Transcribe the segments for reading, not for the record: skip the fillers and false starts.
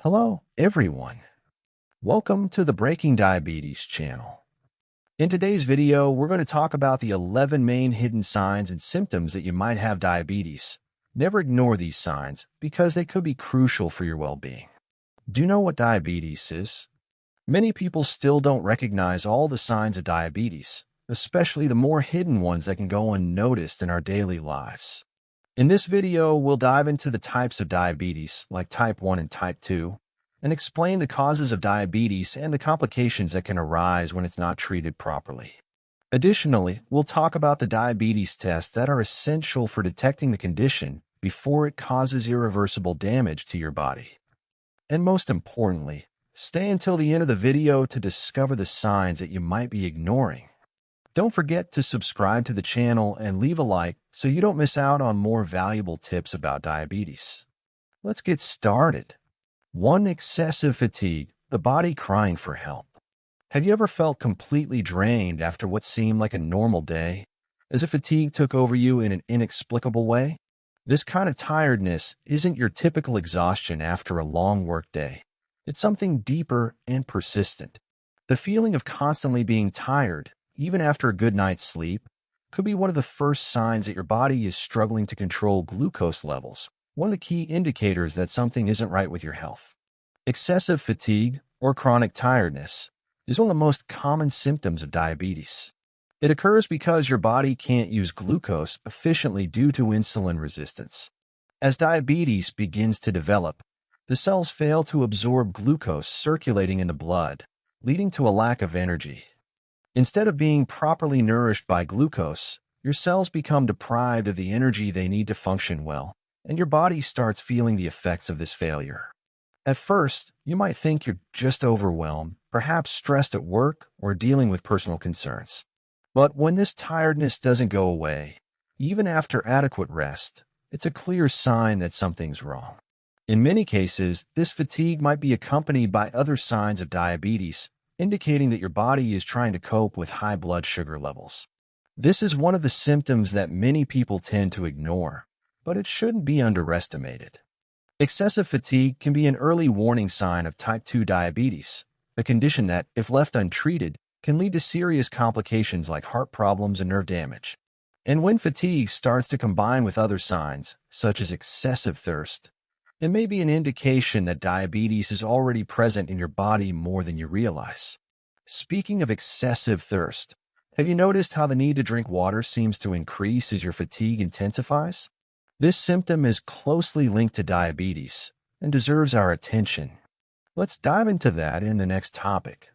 Hello, everyone. Welcome to the Breaking Diabetes channel. In today's video, we're going to talk about the 11 main hidden signs and symptoms that you might have diabetes. Never ignore these signs because they could be crucial for your well-being. Do you know what diabetes is? Many people still don't recognize all the signs of diabetes, especially the more hidden ones that can go unnoticed in our daily lives. In this video, we'll dive into the types of diabetes, like type 1 and type 2, and explain the causes of diabetes and the complications that can arise when it's not treated properly. Additionally, we'll talk about the diabetes tests that are essential for detecting the condition before it causes irreversible damage to your body. And most importantly, stay until the end of the video to discover the signs that you might be ignoring. Don't forget to subscribe to the channel and leave a like so you don't miss out on more valuable tips about diabetes. Let's get started. 1. Excessive fatigue, the body crying for help. Have you ever felt completely drained after what seemed like a normal day, as if fatigue took over you in an inexplicable way? This kind of tiredness isn't your typical exhaustion after a long work day. It's something deeper and persistent. The feeling of constantly being tired, even after a good night's sleep, could be one of the first signs that your body is struggling to control glucose levels, one of the key indicators that something isn't right with your health. Excessive fatigue, or chronic tiredness, is one of the most common symptoms of diabetes. It occurs because your body can't use glucose efficiently due to insulin resistance. As diabetes begins to develop, the cells fail to absorb glucose circulating in the blood, leading to a lack of energy. Instead of being properly nourished by glucose, your cells become deprived of the energy they need to function well, and your body starts feeling the effects of this failure. At first, you might think you're just overwhelmed, perhaps stressed at work or dealing with personal concerns. But when this tiredness doesn't go away, even after adequate rest, it's a clear sign that something's wrong. In many cases, this fatigue might be accompanied by other signs of diabetes, indicating that your body is trying to cope with high blood sugar levels. This is one of the symptoms that many people tend to ignore, but it shouldn't be underestimated. Excessive fatigue can be an early warning sign of type 2 diabetes, a condition that, if left untreated, can lead to serious complications like heart problems and nerve damage. And when fatigue starts to combine with other signs, such as excessive thirst, it may be an indication that diabetes is already present in your body more than you realize. Speaking of excessive thirst, have you noticed how the need to drink water seems to increase as your fatigue intensifies? This symptom is closely linked to diabetes and deserves our attention. Let's dive into that in the next topic.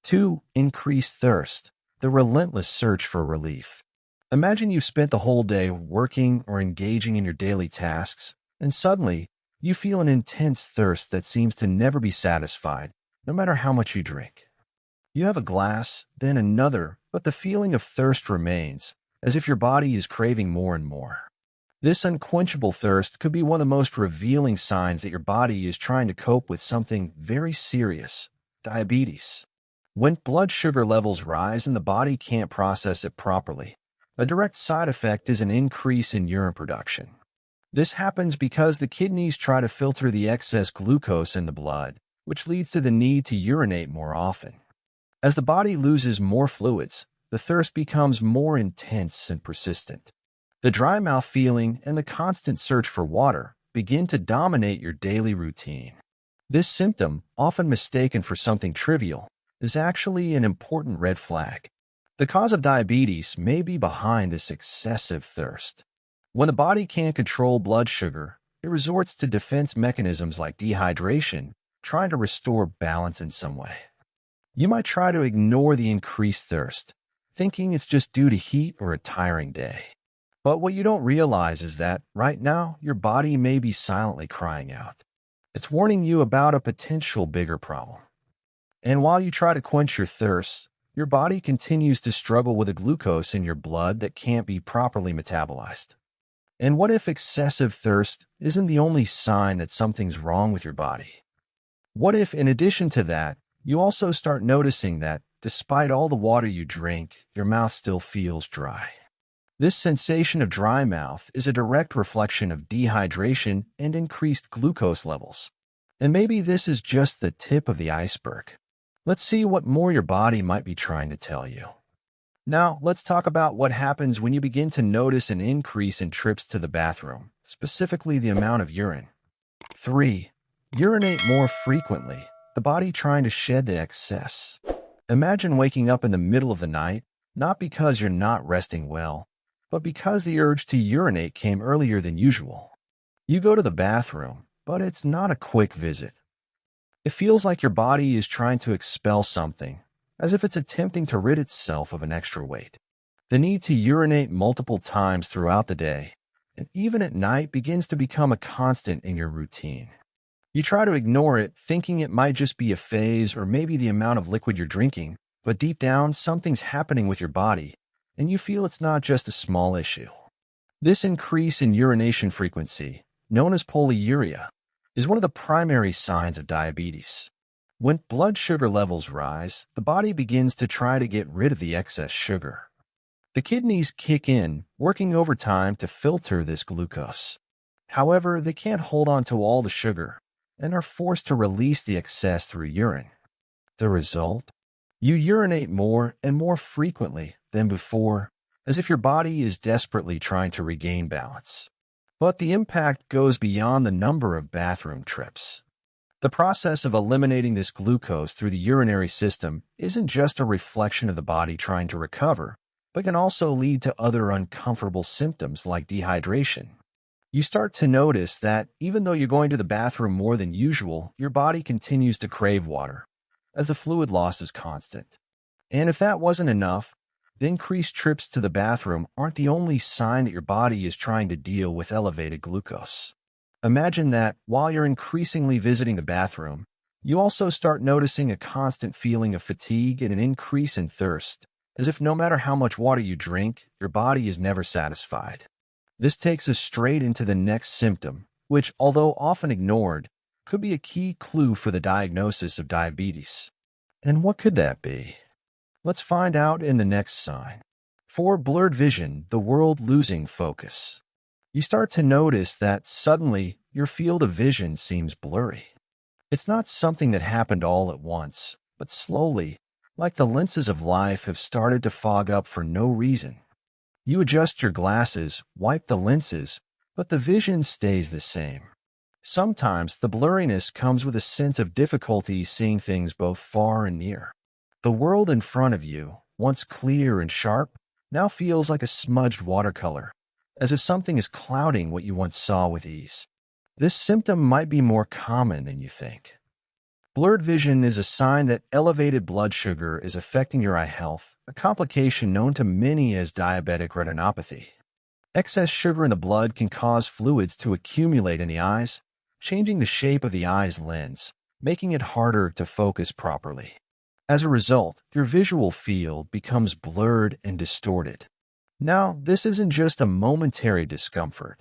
2. Increased thirst, the relentless search for relief. Imagine you've spent the whole day working or engaging in your daily tasks, and suddenly, you feel an intense thirst that seems to never be satisfied, no matter how much you drink. You have a glass, then another, but the feeling of thirst remains, as if your body is craving more and more. This unquenchable thirst could be one of the most revealing signs that your body is trying to cope with something very serious, diabetes. When blood sugar levels rise and the body can't process it properly, a direct side effect is an increase in urine production. This happens because the kidneys try to filter the excess glucose in the blood, which leads to the need to urinate more often. As the body loses more fluids, the thirst becomes more intense and persistent. The dry mouth feeling and the constant search for water begin to dominate your daily routine. This symptom, often mistaken for something trivial, is actually an important red flag. The cause of diabetes may be behind this excessive thirst. When the body can't control blood sugar, it resorts to defense mechanisms like dehydration, trying to restore balance in some way. You might try to ignore the increased thirst, thinking it's just due to heat or a tiring day. But what you don't realize is that, right now, your body may be silently crying out. It's warning you about a potential bigger problem. And while you try to quench your thirst, your body continues to struggle with the glucose in your blood that can't be properly metabolized. And what if excessive thirst isn't the only sign that something's wrong with your body? What if, in addition to that, you also start noticing that, despite all the water you drink, your mouth still feels dry? This sensation of dry mouth is a direct reflection of dehydration and increased glucose levels. And maybe this is just the tip of the iceberg. Let's see what more your body might be trying to tell you. Now, let's talk about what happens when you begin to notice an increase in trips to the bathroom, specifically the amount of urine. 3. Urinate more frequently, the body trying to shed the excess. Imagine waking up in the middle of the night, not because you're not resting well, but because the urge to urinate came earlier than usual. You go to the bathroom, but it's not a quick visit. It feels like your body is trying to expel something, as if it's attempting to rid itself of an extra weight. The need to urinate multiple times throughout the day, and even at night, begins to become a constant in your routine. You try to ignore it, thinking it might just be a phase or maybe the amount of liquid you're drinking, but deep down, something's happening with your body, and you feel it's not just a small issue. This increase in urination frequency, known as polyuria, is one of the primary signs of diabetes. When blood sugar levels rise, the body begins to try to get rid of the excess sugar. The kidneys kick in, working overtime to filter this glucose. However, they can't hold on to all the sugar and are forced to release the excess through urine. The result? You urinate more and more frequently than before, as if your body is desperately trying to regain balance. But the impact goes beyond the number of bathroom trips. The process of eliminating this glucose through the urinary system isn't just a reflection of the body trying to recover, but can also lead to other uncomfortable symptoms like dehydration. You start to notice that even though you're going to the bathroom more than usual, your body continues to crave water, as the fluid loss is constant. And if that wasn't enough, the increased trips to the bathroom aren't the only sign that your body is trying to deal with elevated glucose. Imagine that while you're increasingly visiting the bathroom, you also start noticing a constant feeling of fatigue and an increase in thirst, as if no matter how much water you drink, your body is never satisfied. This takes us straight into the next symptom, which, although often ignored, could be a key clue for the diagnosis of diabetes. And what could that be? Let's find out in the next sign. 4. Blurred vision, the world losing focus. You start to notice that suddenly your field of vision seems blurry. It's not something that happened all at once, but slowly, like the lenses of life have started to fog up for no reason. You adjust your glasses, wipe the lenses, but the vision stays the same. Sometimes the blurriness comes with a sense of difficulty seeing things both far and near. The world in front of you, once clear and sharp, now feels like a smudged watercolor, as if something is clouding what you once saw with ease. This symptom might be more common than you think. Blurred vision is a sign that elevated blood sugar is affecting your eye health, a complication known to many as diabetic retinopathy. Excess sugar in the blood can cause fluids to accumulate in the eyes, changing the shape of the eye's lens, making it harder to focus properly. As a result, your visual field becomes blurred and distorted. Now, this isn't just a momentary discomfort.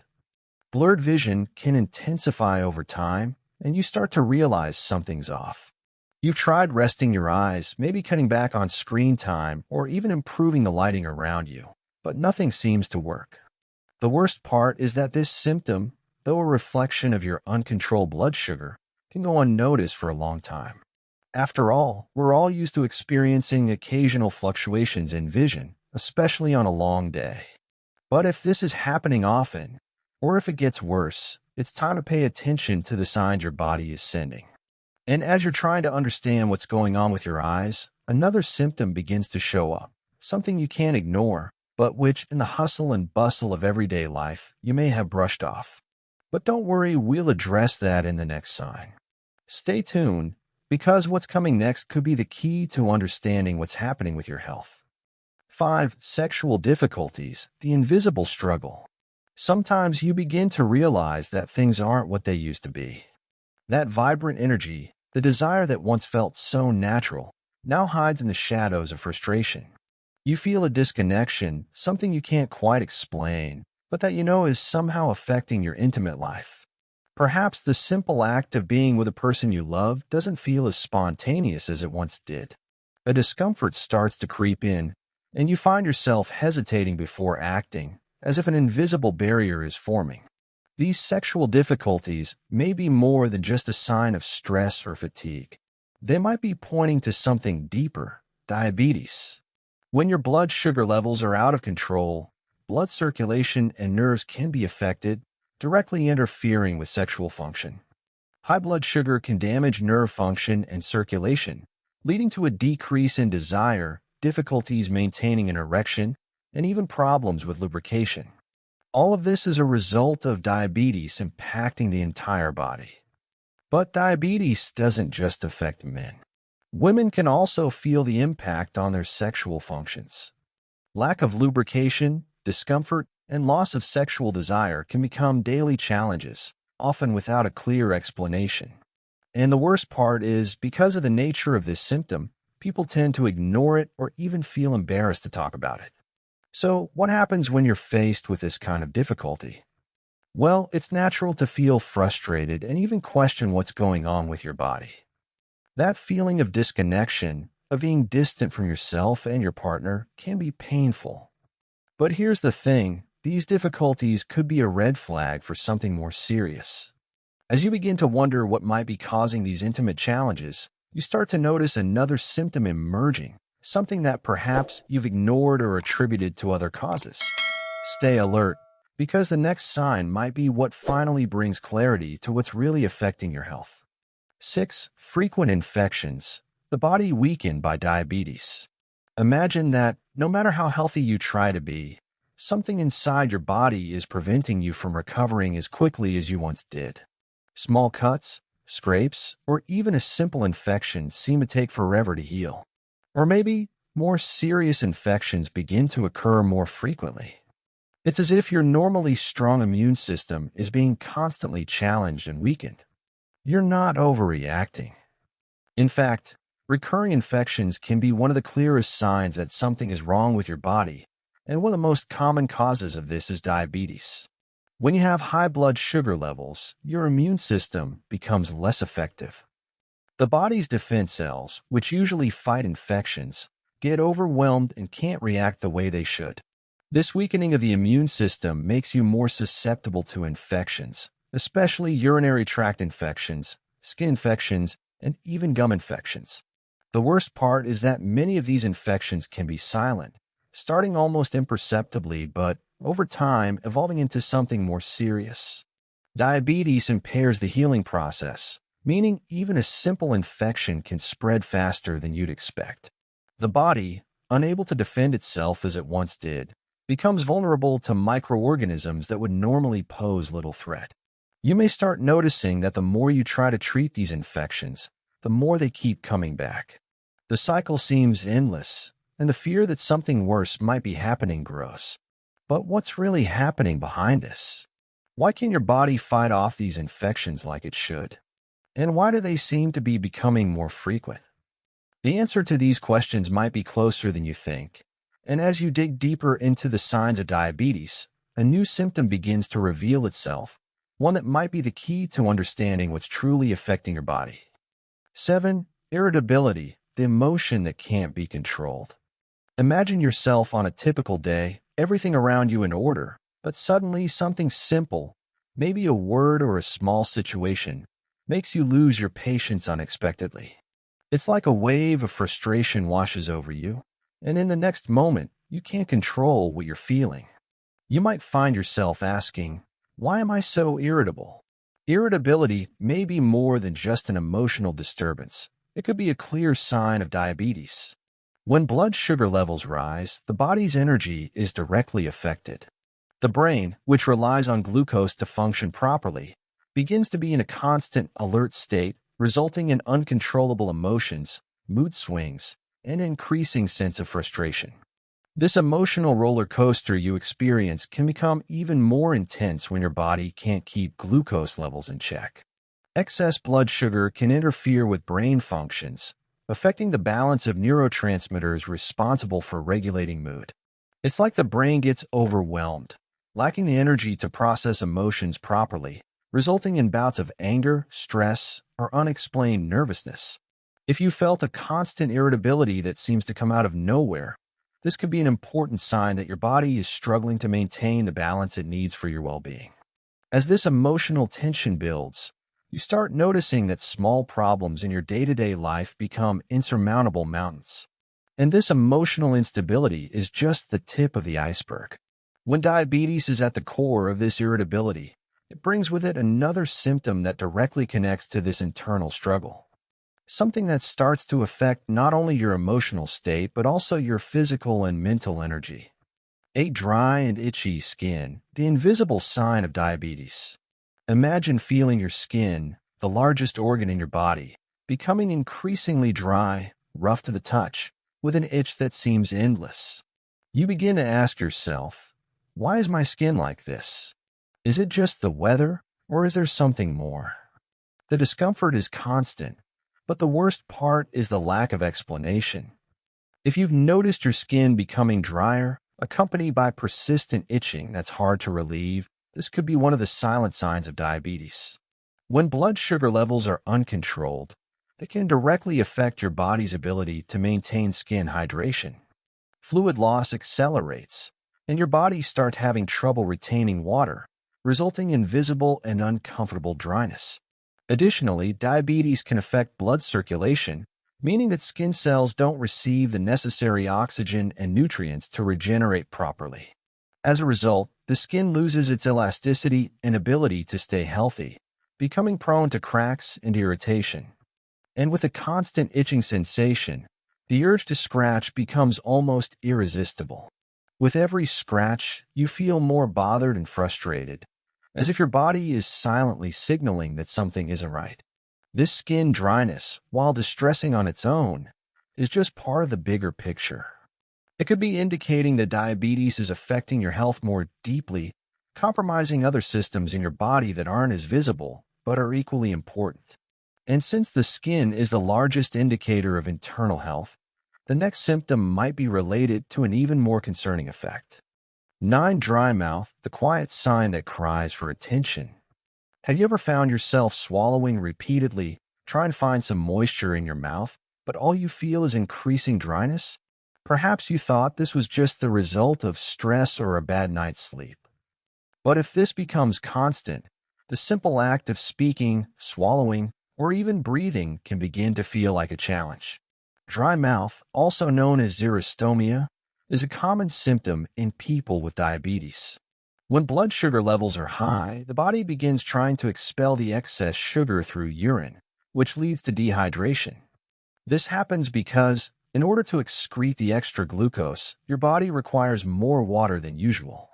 Blurred vision can intensify over time, and you start to realize something's off. You've tried resting your eyes, maybe cutting back on screen time, or even improving the lighting around you, but nothing seems to work. The worst part is that this symptom, though a reflection of your uncontrolled blood sugar, can go unnoticed for a long time. After all, we're all used to experiencing occasional fluctuations in vision, especially on a long day. But if this is happening often, or if it gets worse, it's time to pay attention to the signs your body is sending. And as you're trying to understand what's going on with your eyes, another symptom begins to show up, something you can't ignore, but which, in the hustle and bustle of everyday life, you may have brushed off. But don't worry, we'll address that in the next sign. Stay tuned, because what's coming next could be the key to understanding what's happening with your health. 5. Sexual difficulties, the invisible struggle. Sometimes you begin to realize that things aren't what they used to be. That vibrant energy, the desire that once felt so natural, now hides in the shadows of frustration. You feel a disconnection, something you can't quite explain, but that you know is somehow affecting your intimate life. Perhaps the simple act of being with a person you love doesn't feel as spontaneous as it once did. A discomfort starts to creep in, and you find yourself hesitating before acting, as if an invisible barrier is forming. These sexual difficulties may be more than just a sign of stress or fatigue. They might be pointing to something deeper, diabetes. When your blood sugar levels are out of control, blood circulation and nerves can be affected, directly interfering with sexual function. High blood sugar can damage nerve function and circulation, leading to a decrease in desire, difficulties maintaining an erection, and even problems with lubrication. All of this is a result of diabetes impacting the entire body. But diabetes doesn't just affect men. Women can also feel the impact on their sexual functions. Lack of lubrication, discomfort, and loss of sexual desire can become daily challenges, often without a clear explanation. And the worst part is, because of the nature of this symptom, people tend to ignore it or even feel embarrassed to talk about it. So, what happens when you're faced with this kind of difficulty? Well, it's natural to feel frustrated and even question what's going on with your body. That feeling of disconnection, of being distant from yourself and your partner, can be painful. But here's the thing, these difficulties could be a red flag for something more serious. As you begin to wonder what might be causing these intimate challenges, you start to notice another symptom emerging, something that perhaps you've ignored or attributed to other causes. Stay alert, because the next sign might be what finally brings clarity to what's really affecting your health. 6. Frequent infections. The body weakened by diabetes. Imagine that no matter how healthy you try to be, something inside your body is preventing you from recovering as quickly as you once did. Small cuts, scrapes, or even a simple infection seem to take forever to heal. Or maybe more serious infections begin to occur more frequently. It's as if your normally strong immune system is being constantly challenged and weakened. You're not overreacting. In fact, recurring infections can be one of the clearest signs that something is wrong with your body, and one of the most common causes of this is diabetes. When you have high blood sugar levels, your immune system becomes less effective. The body's defense cells, which usually fight infections, get overwhelmed and can't react the way they should. This weakening of the immune system makes you more susceptible to infections, especially urinary tract infections, skin infections, and even gum infections. The worst part is that many of these infections can be silent, starting almost imperceptibly, but over time evolving into something more serious. Diabetes impairs the healing process, meaning even a simple infection can spread faster than you'd expect. The body, unable to defend itself as it once did, becomes vulnerable to microorganisms that would normally pose little threat. You may start noticing that the more you try to treat these infections, the more they keep coming back. The cycle seems endless, and the fear that something worse might be happening grows. But what's really happening behind this? Why can your body fight off these infections like it should? And why do they seem to be becoming more frequent? The answer to these questions might be closer than you think, and as you dig deeper into the signs of diabetes, a new symptom begins to reveal itself, one that might be the key to understanding what's truly affecting your body. 7. Irritability, the emotion that can't be controlled. Imagine yourself on a typical day, everything around you in order, but suddenly something simple, maybe a word or a small situation, makes you lose your patience unexpectedly. It's like a wave of frustration washes over you, and in the next moment, you can't control what you're feeling. You might find yourself asking, "Why am I so irritable?" Irritability may be more than just an emotional disturbance. It could be a clear sign of diabetes. When blood sugar levels rise, the body's energy is directly affected. The brain, which relies on glucose to function properly, begins to be in a constant alert state, resulting in uncontrollable emotions, mood swings, and an increasing sense of frustration. This emotional roller coaster you experience can become even more intense when your body can't keep glucose levels in check. Excess blood sugar can interfere with brain functions, affecting the balance of neurotransmitters responsible for regulating mood. It's like the brain gets overwhelmed, lacking the energy to process emotions properly, resulting in bouts of anger, stress, or unexplained nervousness. If you felt a constant irritability that seems to come out of nowhere, this could be an important sign that your body is struggling to maintain the balance it needs for your well-being. As this emotional tension builds, you start noticing that small problems in your day-to-day life become insurmountable mountains. And this emotional instability is just the tip of the iceberg. When diabetes is at the core of this irritability, it brings with it another symptom that directly connects to this internal struggle. Something that starts to affect not only your emotional state, but also your physical and mental energy. A dry and itchy skin, the invisible sign of diabetes. Imagine feeling your skin, the largest organ in your body, becoming increasingly dry, rough to the touch, with an itch that seems endless. You begin to ask yourself, why is my skin like this? Is it just the weather, or is there something more? The discomfort is constant, but the worst part is the lack of explanation. If you've noticed your skin becoming drier, accompanied by persistent itching that's hard to relieve, this could be one of the silent signs of diabetes. When blood sugar levels are uncontrolled, they can directly affect your body's ability to maintain skin hydration. Fluid loss accelerates, and your body starts having trouble retaining water, resulting in visible and uncomfortable dryness. Additionally, diabetes can affect blood circulation, meaning that skin cells don't receive the necessary oxygen and nutrients to regenerate properly. As a result, the skin loses its elasticity and ability to stay healthy, becoming prone to cracks and irritation. And with a constant itching sensation, the urge to scratch becomes almost irresistible. With every scratch, you feel more bothered and frustrated, as if your body is silently signaling that something isn't right. This skin dryness, while distressing on its own, is just part of the bigger picture. It could be indicating that diabetes is affecting your health more deeply, compromising other systems in your body that aren't as visible, but are equally important. And since the skin is the largest indicator of internal health, the next symptom might be related to an even more concerning effect. 9. Dry mouth, the quiet sign that cries for attention. Have you ever found yourself swallowing repeatedly, trying to find some moisture in your mouth, but all you feel is increasing dryness? Perhaps you thought this was just the result of stress or a bad night's sleep. But if this becomes constant, the simple act of speaking, swallowing, or even breathing can begin to feel like a challenge. Dry mouth, also known as xerostomia, is a common symptom in people with diabetes. When blood sugar levels are high, the body begins trying to expel the excess sugar through urine, which leads to dehydration. This happens because, in order to excrete the extra glucose, your body requires more water than usual.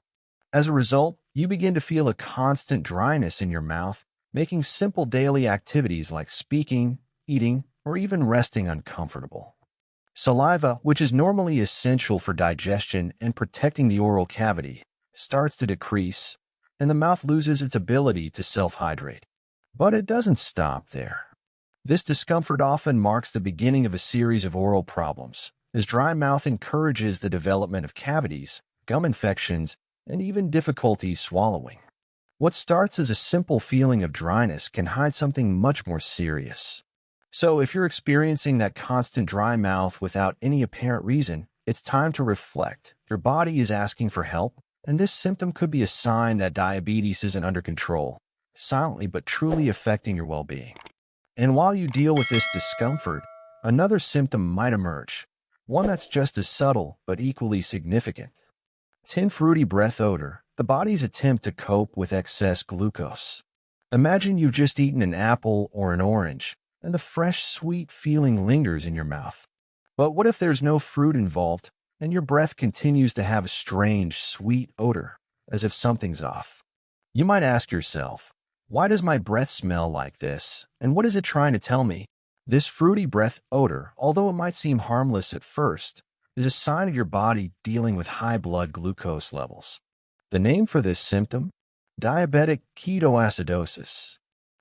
As a result, you begin to feel a constant dryness in your mouth, making simple daily activities like speaking, eating, or even resting uncomfortable. Saliva, which is normally essential for digestion and protecting the oral cavity, starts to decrease, and the mouth loses its ability to self-hydrate. But it doesn't stop there. This discomfort often marks the beginning of a series of oral problems, as dry mouth encourages the development of cavities, gum infections, and even difficulties swallowing. What starts as a simple feeling of dryness can hide something much more serious. So if you're experiencing that constant dry mouth without any apparent reason, it's time to reflect. Your body is asking for help, and this symptom could be a sign that diabetes isn't under control, silently but truly affecting your well-being. And while you deal with this discomfort, another symptom might emerge, one that's just as subtle but equally significant. 10. Fruity breath odor, the body's attempt to cope with excess glucose. Imagine you've just eaten an apple or an orange, and the fresh, sweet feeling lingers in your mouth. But what if there's no fruit involved, and your breath continues to have a strange, sweet odor, as if something's off? You might ask yourself, why does my breath smell like this, and what is it trying to tell me? This fruity breath odor, although it might seem harmless at first, is a sign of your body dealing with high blood glucose levels. The name for this symptom? Diabetic ketoacidosis.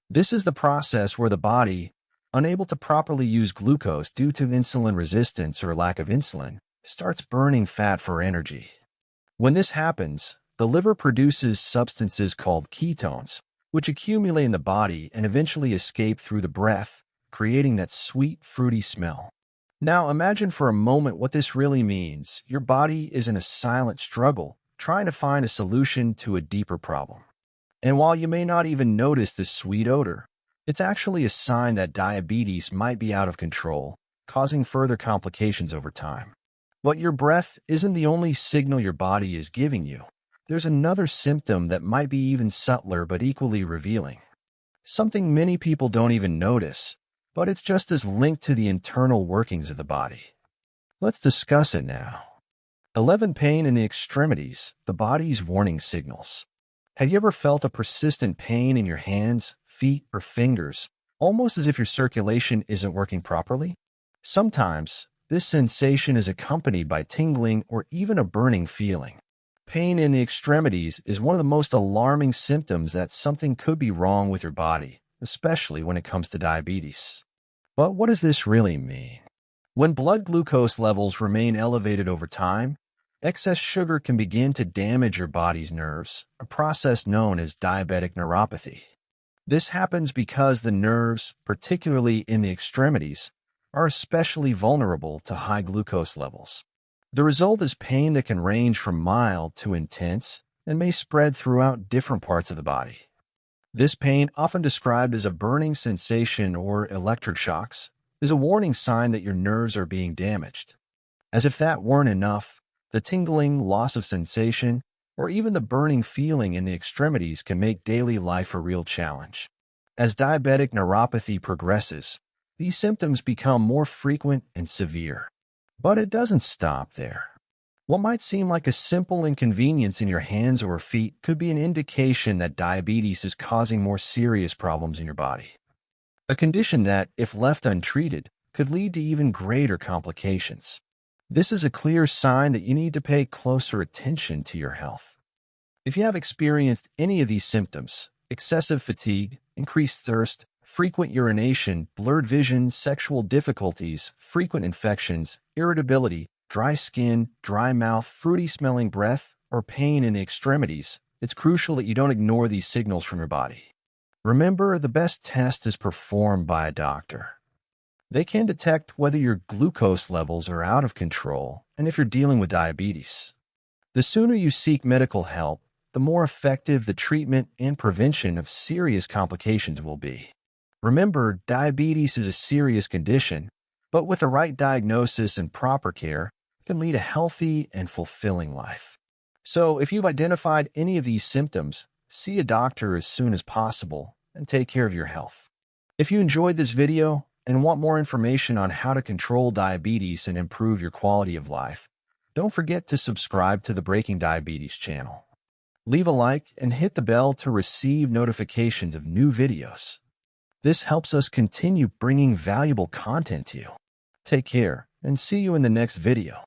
This is the process where the body, unable to properly use glucose due to insulin resistance or lack of insulin, starts burning fat for energy. When this happens, the liver produces substances called ketones, which accumulate in the body and eventually escape through the breath, creating that sweet, fruity smell. Now imagine for a moment what this really means. Your body is in a silent struggle, trying to find a solution to a deeper problem. And while you may not even notice this sweet odor, it's actually a sign that diabetes might be out of control, causing further complications over time. But your breath isn't the only signal your body is giving you. There's another symptom that might be even subtler but equally revealing. Something many people don't even notice, but it's just as linked to the internal workings of the body. Let's discuss it now. 11. Pain in the extremities, the body's warning signals. Have you ever felt a persistent pain in your hands, feet, or fingers, almost as if your circulation isn't working properly? Sometimes, this sensation is accompanied by tingling or even a burning feeling. Pain in the extremities is one of the most alarming symptoms that something could be wrong with your body, especially when it comes to diabetes. But what does this really mean? When blood glucose levels remain elevated over time, excess sugar can begin to damage your body's nerves, a process known as diabetic neuropathy. This happens because the nerves, particularly in the extremities, are especially vulnerable to high glucose levels. The result is pain that can range from mild to intense and may spread throughout different parts of the body. This pain, often described as a burning sensation or electric shocks, is a warning sign that your nerves are being damaged. As if that weren't enough, the tingling, loss of sensation, or even the burning feeling in the extremities can make daily life a real challenge. As diabetic neuropathy progresses, these symptoms become more frequent and severe. But it doesn't stop there. What might seem like a simple inconvenience in your hands or feet could be an indication that diabetes is causing more serious problems in your body. A condition that, if left untreated, could lead to even greater complications. This is a clear sign that you need to pay closer attention to your health. If you have experienced any of these symptoms, excessive fatigue, increased thirst, frequent urination, blurred vision, sexual difficulties, frequent infections, irritability, dry skin, dry mouth, fruity-smelling breath, or pain in the extremities, it's crucial that you don't ignore these signals from your body. Remember, the best test is performed by a doctor. They can detect whether your glucose levels are out of control and if you're dealing with diabetes. The sooner you seek medical help, the more effective the treatment and prevention of serious complications will be. Remember, diabetes is a serious condition, but with the right diagnosis and proper care, it can lead a healthy and fulfilling life. So, if you've identified any of these symptoms, see a doctor as soon as possible and take care of your health. If you enjoyed this video and want more information on how to control diabetes and improve your quality of life, don't forget to subscribe to the Breaking Diabetes channel. Leave a like and hit the bell to receive notifications of new videos. This helps us continue bringing valuable content to you. Take care and see you in the next video.